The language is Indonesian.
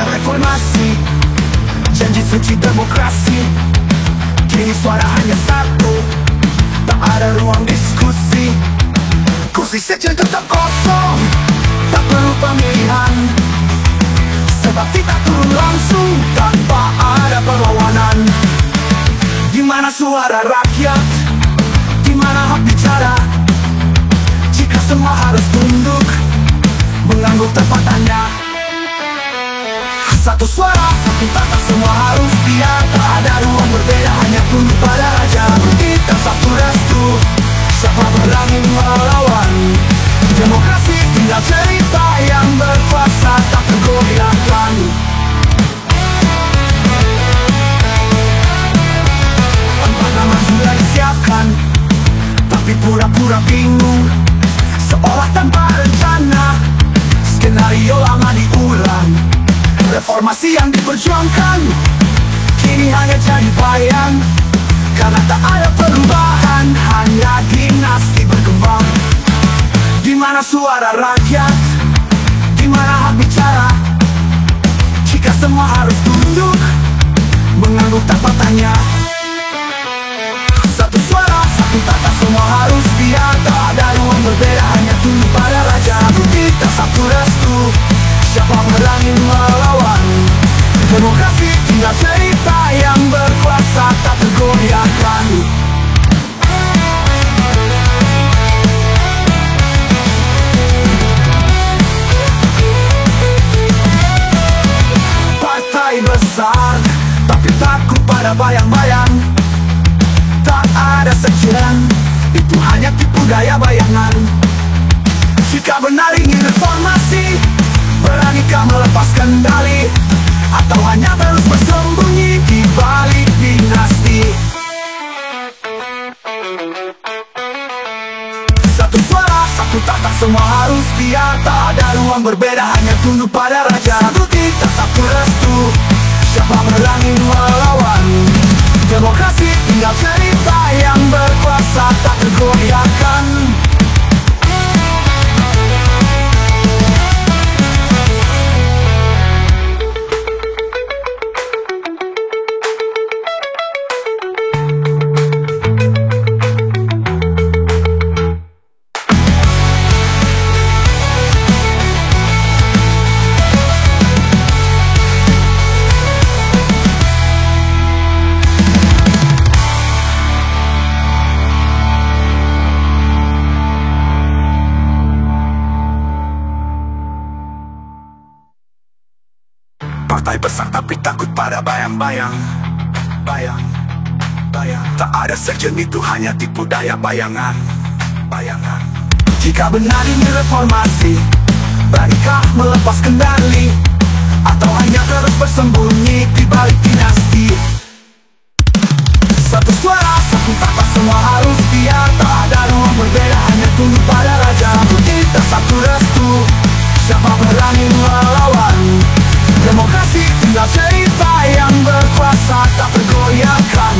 hanya reformasi, janji suci demokrasi. Kini suara hanya satu, tak ada ruang diskusi. Kursi sekjen tetap kosong, tak perlu pemilihan, sebab kita turun langsung tanpa ada perlawanan. Di mana suara rakyat? Di mana hak bicara? Jika semua harus tunduk, mengangguk tanpa tanya. Satu suara, satu kata, semua harus setia. Tak ada ruang berbeda, hanya tunduk pada raja. Satu kita, satu restu, siapa berani melawan? Demokrasi tinggal cerita yang berkuasa, tak tergoyahkan. Empat nama sudah disiapkan, tapi pura-pura bingung, seolah tanpa rencana. Skenario lama diulang, reformasi yang diperjuangkan kini hanya jadi bayang. Karena tak ada perubahan, hanya dinasti berkembang. Di mana suara rakyat? Di mana hak bicara? Jika semua harus tunduk, mengangguk tanpa tanya. Satu suara, satu kata, semua harus setia. Tak ada ruang berbeda, hanya tunduk pada raja. Satu kita, satu restu, siapa berani melawan? Demokrasi tinggal cerita yang berkuasa, tak tergoyahkan. Partai besar, tapi takut pada bayang-bayang. Tak ada sekjen, itu hanya tipu daya bayangan. Jika benar ingin reformasi, beranikah melepas kendali? Atau hanya terus bersembunyi di balik dinasti? Satu suara, satu kata, semua harus setia. Tak ada ruang berbeda, hanya tunduk pada raja. Satu kita, satu restu, siapa berani melawan? Demokrasi tinggal cerita yang berkuasa, tak tergoyahkan. Partai besar tapi takut pada bayang-bayang. Tak ada sekjen, itu hanya tipu daya bayangan. Jika benar ini reformasi, beranikah melepas kendali? Atau hanya terus bersembunyi di balik dinasti? Satu suara, satu kata, semua harus setia. Tak ada ruang berbeda, hanya tunduk pada raja. Satu kita, satu restu, siapa berani melawan? Demokrasi tinggal cerita yang berkuasa, tak tergoyahkan.